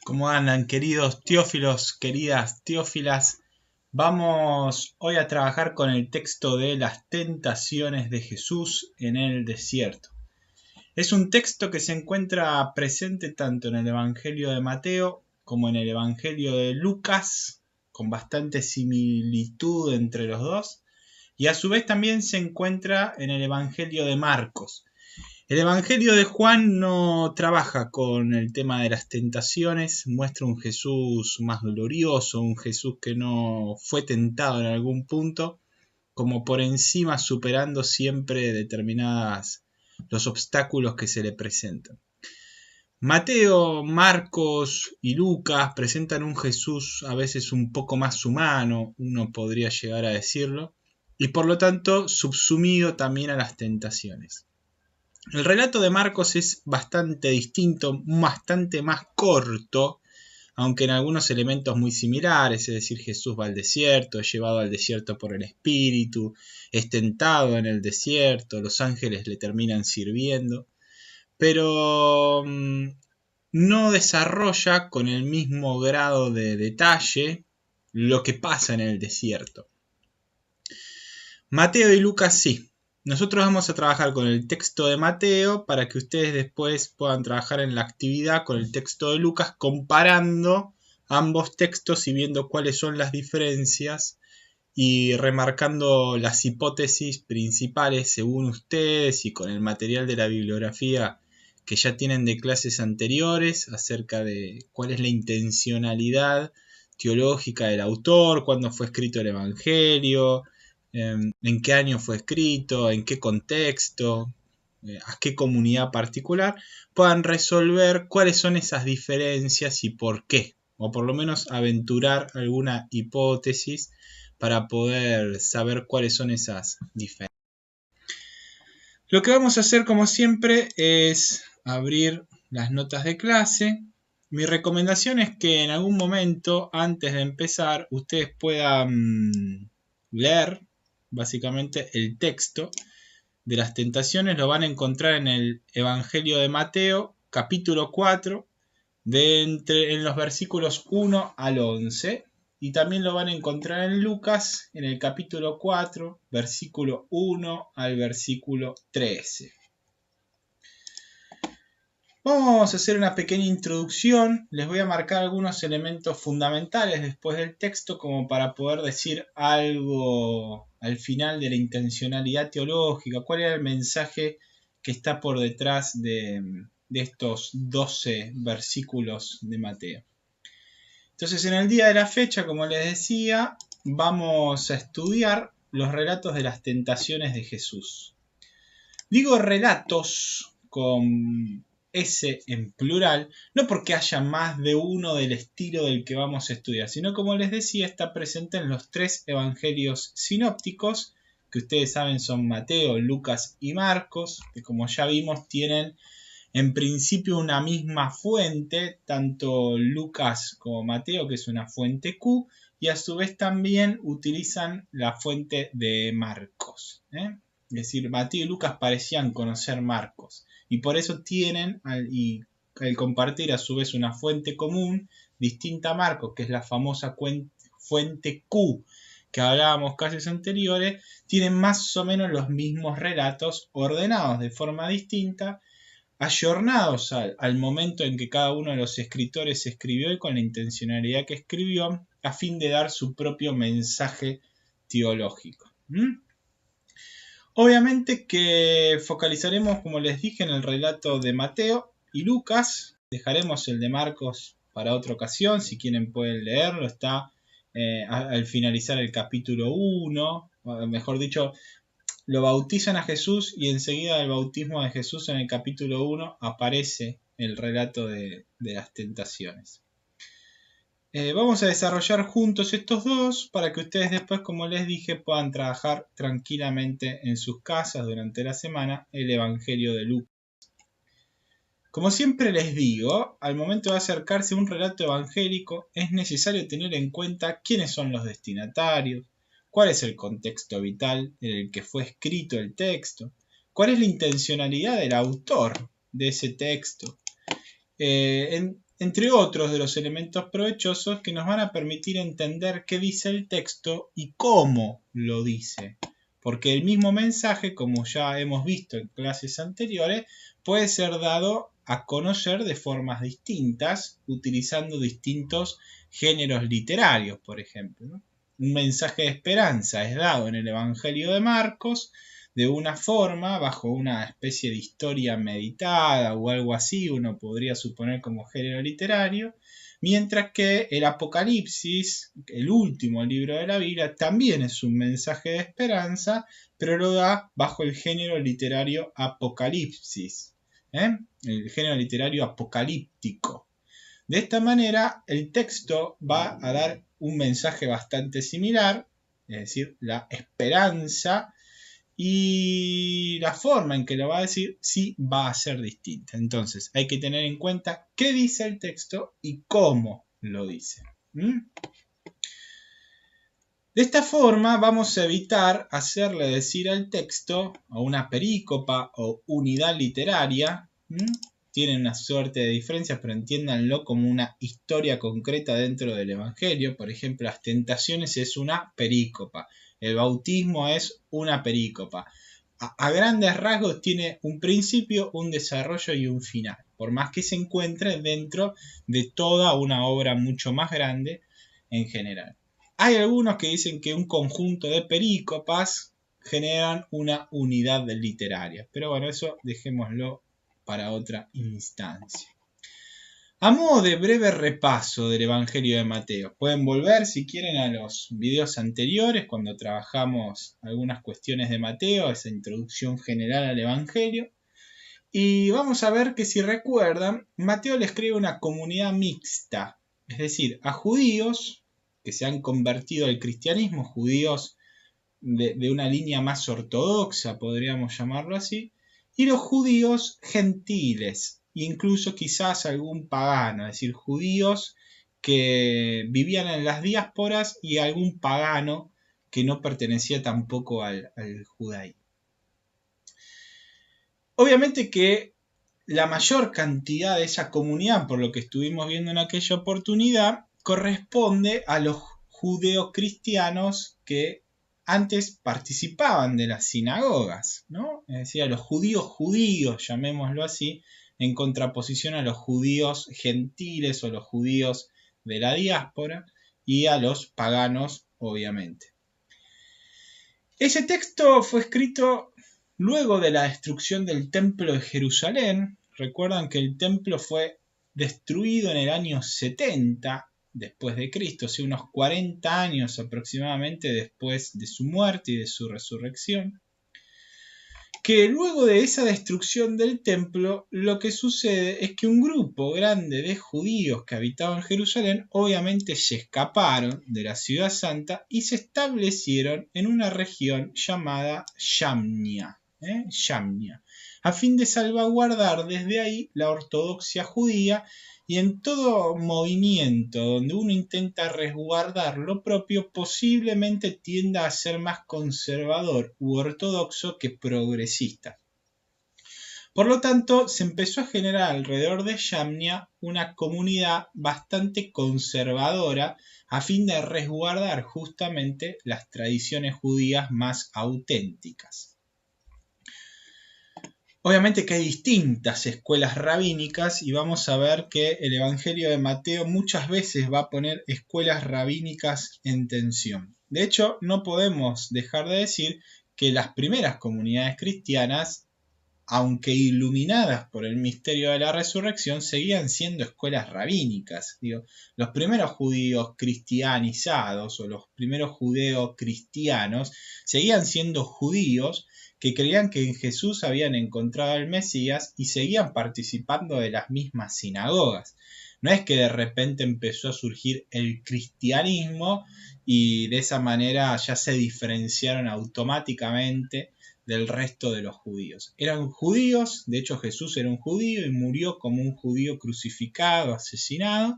¿Cómo andan, queridos teófilos, queridas teófilas? Vamos hoy a trabajar con el texto de las tentaciones de Jesús en el desierto. Es un texto que se encuentra presente tanto en el Evangelio de Mateo como en el Evangelio de Lucas, con bastante similitud entre los dos, y a su vez también se encuentra en el Evangelio de Marcos. El Evangelio de Juan no trabaja con el tema de las tentaciones, muestra un Jesús más glorioso, un Jesús que no fue tentado en algún punto, como por encima superando siempre los obstáculos que se le presentan. Mateo, Marcos y Lucas presentan un Jesús a veces un poco más humano, uno podría llegar a decirlo, y por lo tanto subsumido también a las tentaciones. El relato de Marcos es bastante distinto, bastante más corto, aunque en algunos elementos muy similares, es decir, Jesús va al desierto, es llevado al desierto por el Espíritu, es tentado en el desierto, los ángeles le terminan sirviendo, pero no desarrolla con el mismo grado de detalle lo que pasa en el desierto. Mateo y Lucas sí. Nosotros vamos a trabajar con el texto de Mateo para que ustedes después puedan trabajar en la actividad con el texto de Lucas, comparando ambos textos y viendo cuáles son las diferencias y remarcando las hipótesis principales según ustedes y con el material de la bibliografía que ya tienen de clases anteriores acerca de cuál es la intencionalidad teológica del autor, cuándo fue escrito el Evangelio, en qué año fue escrito, en qué contexto, a qué comunidad particular, puedan resolver cuáles son esas diferencias y por qué, o por lo menos aventurar alguna hipótesis para poder saber cuáles son esas diferencias. Lo que vamos a hacer como siempre es abrir las notas de clase. Mi recomendación es que en algún momento antes de empezar ustedes puedan leer básicamente el texto de las tentaciones. Lo van a encontrar en el Evangelio de Mateo capítulo 4 en los versículos 1 al 11. Y también lo van a encontrar en Lucas, en el capítulo 4, versículo 1 al versículo 13. Vamos a hacer una pequeña introducción. Les voy a marcar algunos elementos fundamentales después del texto como para poder decir algo al final de la intencionalidad teológica. ¿Cuál era el mensaje que está por detrás de estos 12 versículos de Mateo? Entonces, en el día de la fecha, como les decía, vamos a estudiar los relatos de las tentaciones de Jesús. Digo relatos con S en plural, no porque haya más de uno del estilo del que vamos a estudiar, sino como les decía, está presente en los 3 evangelios sinópticos, que ustedes saben son Mateo, Lucas y Marcos, que como ya vimos tienen en principio una misma fuente, tanto Lucas como Mateo, que es una fuente Q, y a su vez también utilizan la fuente de Marcos. Es decir, Mateo y Lucas parecían conocer Marcos, y por eso tienen, al compartir a su vez una fuente común, distinta a Marcos, que es la famosa fuente Q, que hablábamos clases anteriores, tienen más o menos los mismos relatos ordenados de forma distinta, ayornados al momento en que cada uno de los escritores escribió y con la intencionalidad que escribió, a fin de dar su propio mensaje teológico. Obviamente que focalizaremos, como les dije, en el relato de Mateo y Lucas. Dejaremos el de Marcos para otra ocasión, si quieren pueden leerlo, está al finalizar el capítulo 1, mejor dicho, lo bautizan a Jesús y enseguida del bautismo de Jesús en el capítulo 1 aparece el relato de las tentaciones. Vamos a desarrollar juntos estos dos para que ustedes después, como les dije, puedan trabajar tranquilamente en sus casas durante la semana el Evangelio de Lucas. Como siempre les digo, al momento de acercarse a un relato evangélico es necesario tener en cuenta quiénes son los destinatarios, cuál es el contexto vital en el que fue escrito el texto, cuál es la intencionalidad del autor de ese texto. entre otros de los elementos provechosos que nos van a permitir entender qué dice el texto y cómo lo dice. Porque el mismo mensaje, como ya hemos visto en clases anteriores, puede ser dado a conocer de formas distintas, utilizando distintos géneros literarios, por ejemplo, ¿no? Un mensaje de esperanza es dado en el Evangelio de Marcos de una forma, bajo una especie de historia meditada o algo así, uno podría suponer como género literario, mientras que el Apocalipsis, el último libro de la Biblia, también es un mensaje de esperanza, pero lo da bajo el género literario apocalipsis, el género literario apocalíptico. De esta manera, el texto va a dar un mensaje bastante similar, es decir, la esperanza, y la forma en que lo va a decir sí va a ser distinta. Entonces hay que tener en cuenta qué dice el texto y cómo lo dice. De esta forma vamos a evitar hacerle decir al texto, a una perícopa o unidad literaria, tienen una suerte de diferencias, pero entiéndanlo como una historia concreta dentro del Evangelio. Por ejemplo, las tentaciones es una perícopa, el bautismo es una perícopa. A grandes rasgos tiene un principio, un desarrollo y un final, por más que se encuentre dentro de toda una obra mucho más grande en general. Hay algunos que dicen que un conjunto de perícopas generan una unidad literaria, pero bueno, eso dejémoslo para otra instancia. A modo de breve repaso del Evangelio de Mateo, pueden volver si quieren a los videos anteriores cuando trabajamos algunas cuestiones de Mateo, esa introducción general al Evangelio, y vamos a ver que si recuerdan, Mateo le escribe una comunidad mixta, es decir, a judíos que se han convertido al cristianismo, judíos de una línea más ortodoxa, podríamos llamarlo así, y los judíos gentiles, incluso quizás algún pagano, es decir, judíos que vivían en las diásporas y algún pagano que no pertenecía tampoco al judaísmo. Obviamente que la mayor cantidad de esa comunidad, por lo que estuvimos viendo en aquella oportunidad, corresponde a los judeocristianos que antes participaban de las sinagogas, ¿no? Es decir, a los judíos, llamémoslo así, en contraposición a los judíos gentiles o los judíos de la diáspora y a los paganos, obviamente. Ese texto fue escrito luego de la destrucción del templo de Jerusalén. Recuerdan que el templo fue destruido en el año 70 después de Cristo, o sea, unos 40 años aproximadamente después de su muerte y de su resurrección. Que luego de esa destrucción del templo, lo que sucede es que un grupo grande de judíos que habitaban Jerusalén obviamente se escaparon de la ciudad santa y se establecieron en una región llamada Yamnia, a fin de salvaguardar desde ahí la ortodoxia judía, y en todo movimiento donde uno intenta resguardar lo propio, posiblemente tienda a ser más conservador u ortodoxo que progresista. Por lo tanto, se empezó a generar alrededor de Yamnia una comunidad bastante conservadora a fin de resguardar justamente las tradiciones judías más auténticas. Obviamente que hay distintas escuelas rabínicas y vamos a ver que el Evangelio de Mateo muchas veces va a poner escuelas rabínicas en tensión. De hecho, no podemos dejar de decir que las primeras comunidades cristianas, aunque iluminadas por el misterio de la resurrección, seguían siendo escuelas rabínicas. Los primeros judíos cristianizados o los primeros judeocristianos seguían siendo judíos que creían que en Jesús habían encontrado al Mesías y seguían participando de las mismas sinagogas. No es que de repente empezó a surgir el cristianismo y de esa manera ya se diferenciaron automáticamente del resto de los judíos. Eran judíos, de hecho Jesús era un judío y murió como un judío crucificado, asesinado.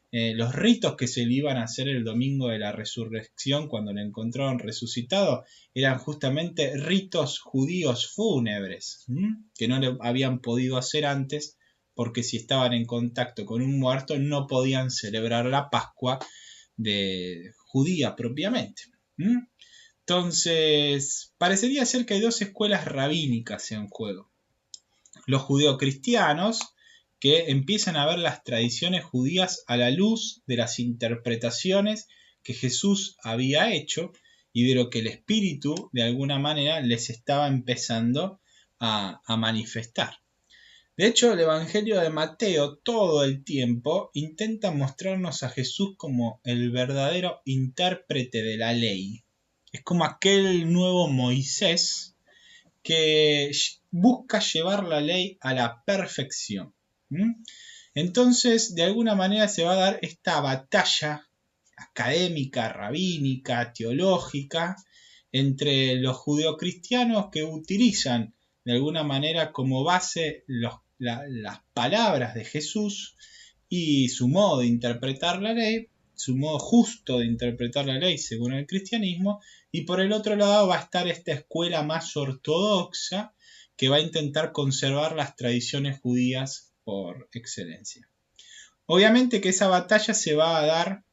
Los ritos que se le iban a hacer el domingo de la resurrección cuando le encontraron resucitado eran justamente ritos judíos fúnebres, que no le habían podido hacer antes porque si estaban en contacto con un muerto no podían celebrar la Pascua judía propiamente. Entonces, parecería ser que hay dos escuelas rabínicas en juego. Los judeocristianos, que empiezan a ver las tradiciones judías a la luz de las interpretaciones que Jesús había hecho y de lo que el Espíritu de alguna manera les estaba empezando a manifestar. De hecho, el Evangelio de Mateo todo el tiempo intenta mostrarnos a Jesús como el verdadero intérprete de la ley. Es como aquel nuevo Moisés que busca llevar la ley a la perfección. Entonces, de alguna manera se va a dar esta batalla académica, rabínica, teológica, entre los judeocristianos que utilizan de alguna manera como base las palabras de Jesús y su modo de interpretar la ley, su modo justo de interpretar la ley según el cristianismo, y por el otro lado va a estar esta escuela más ortodoxa que va a intentar conservar las tradiciones judías por excelencia. Obviamente que esa batalla se va a dar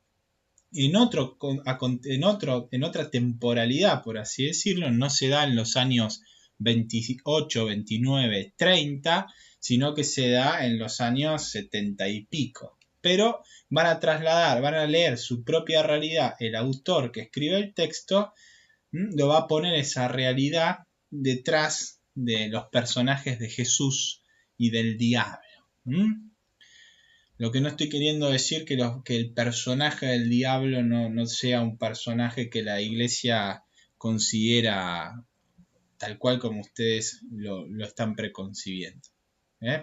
en otra temporalidad, por así decirlo, no se da en los años 28, 29, 30, sino que se da en los años 70 y pico. Pero van a leer su propia realidad, el autor que escribe el texto, lo va a poner esa realidad detrás de los personajes de Jesús y del diablo. Lo que no estoy queriendo decir que el personaje del diablo no sea un personaje que la iglesia considera tal cual como ustedes lo están preconcibiendo.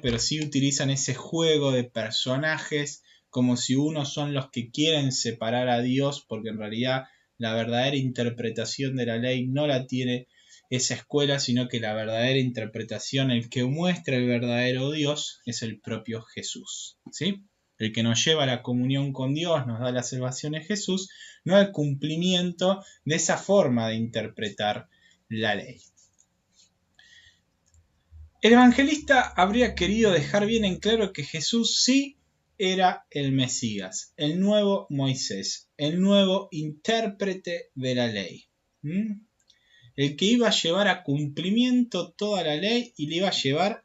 Pero sí utilizan ese juego de personajes como si unos son los que quieren separar a Dios, porque en realidad la verdadera interpretación de la ley no la tiene esa escuela, sino que la verdadera interpretación, el que muestra el verdadero Dios, es el propio Jesús, ¿sí? El que nos lleva a la comunión con Dios, nos da la salvación en Jesús, no el cumplimiento de esa forma de interpretar la ley. El evangelista habría querido dejar bien en claro que Jesús sí era el Mesías, el nuevo Moisés, el nuevo intérprete de la ley. El que iba a llevar a cumplimiento toda la ley y le iba a llevar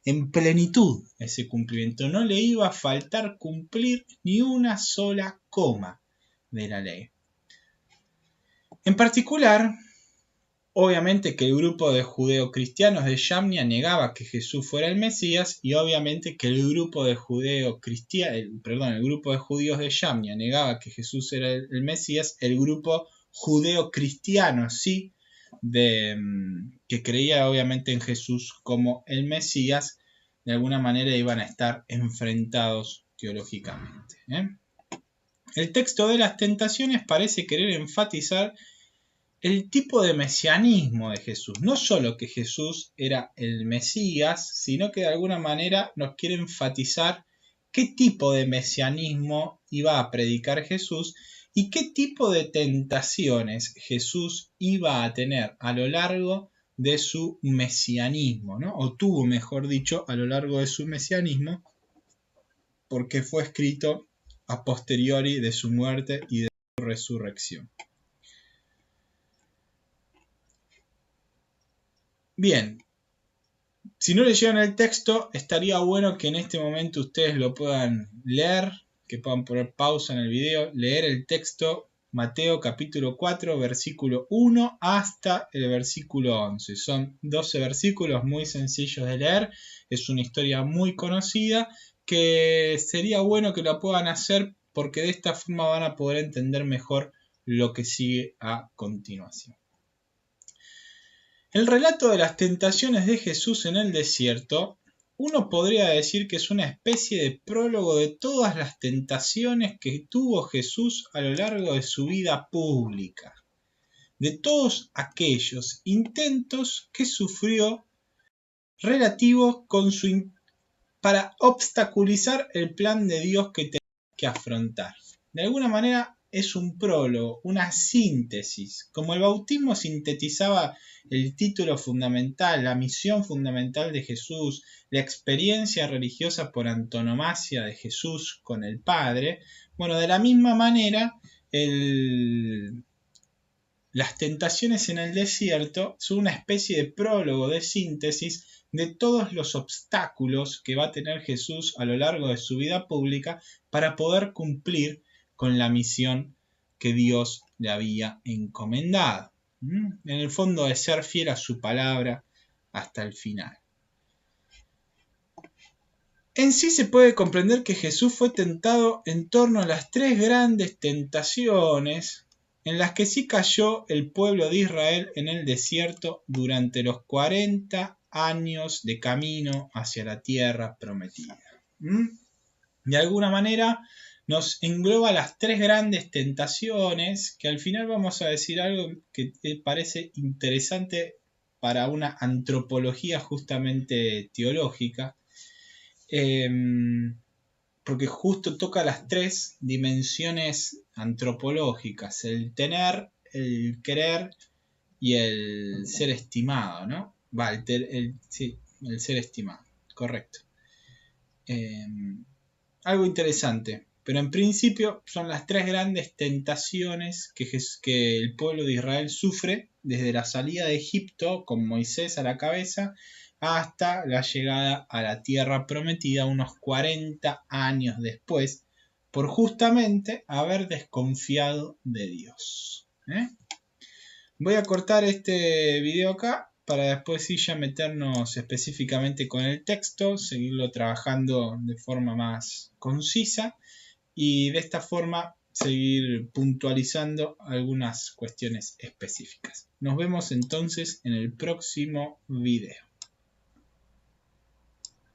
en plenitud ese cumplimiento. No le iba a faltar cumplir ni una sola coma de la ley. En particular, obviamente que el grupo de judeocristianos de Yamnia negaba que Jesús fuera el Mesías, y obviamente que el grupo de el grupo de judíos de Yamnia negaba que Jesús era el Mesías. El grupo judeocristiano sí, que creía obviamente en Jesús como el Mesías, de alguna manera iban a estar enfrentados teológicamente. El texto de las tentaciones parece querer enfatizar el tipo de mesianismo de Jesús. No solo que Jesús era el Mesías, sino que de alguna manera nos quiere enfatizar qué tipo de mesianismo iba a predicar Jesús y qué tipo de tentaciones Jesús iba a tener a lo largo de su mesianismo, ¿no? O tuvo, mejor dicho, a lo largo de su mesianismo, porque fue escrito a posteriori de su muerte y de su resurrección. Bien, si no leyeron el texto, estaría bueno que en este momento ustedes lo puedan leer, que puedan poner pausa en el video, leer el texto, Mateo capítulo 4, versículo 1 hasta el versículo 11. Son 12 versículos muy sencillos de leer, es una historia muy conocida que sería bueno que la puedan hacer porque de esta forma van a poder entender mejor lo que sigue a continuación. El relato de las tentaciones de Jesús en el desierto, uno podría decir que es una especie de prólogo de todas las tentaciones que tuvo Jesús a lo largo de su vida pública, de todos aquellos intentos que sufrió relativos para obstaculizar el plan de Dios que tenía que afrontar. De alguna manera, es un prólogo, una síntesis. Como el bautismo sintetizaba el título fundamental, la misión fundamental de Jesús, la experiencia religiosa por antonomasia de Jesús con el Padre, bueno, de la misma manera, las tentaciones en el desierto son una especie de prólogo de síntesis de todos los obstáculos que va a tener Jesús a lo largo de su vida pública para poder cumplir con la misión que Dios le había encomendado. En el fondo, de ser fiel a su palabra hasta el final. En sí se puede comprender que Jesús fue tentado en torno a las tres grandes tentaciones en las que sí cayó el pueblo de Israel en el desierto durante los 40 años de camino hacia la tierra prometida. De alguna manera nos engloba las tres grandes tentaciones, que al final vamos a decir algo que parece interesante para una antropología justamente teológica, porque justo toca las tres dimensiones antropológicas: el tener, el querer y el ser estimado, ¿no? Sí, el ser estimado, correcto. Algo interesante, pero en principio son las tres grandes tentaciones que el pueblo de Israel sufre desde la salida de Egipto con Moisés a la cabeza hasta la llegada a la tierra prometida unos 40 años después, por justamente haber desconfiado de Dios. Voy a cortar este video acá para después sí ya meternos específicamente con el texto, seguirlo trabajando de forma más concisa y de esta forma seguir puntualizando algunas cuestiones específicas. Nos vemos entonces en el próximo video.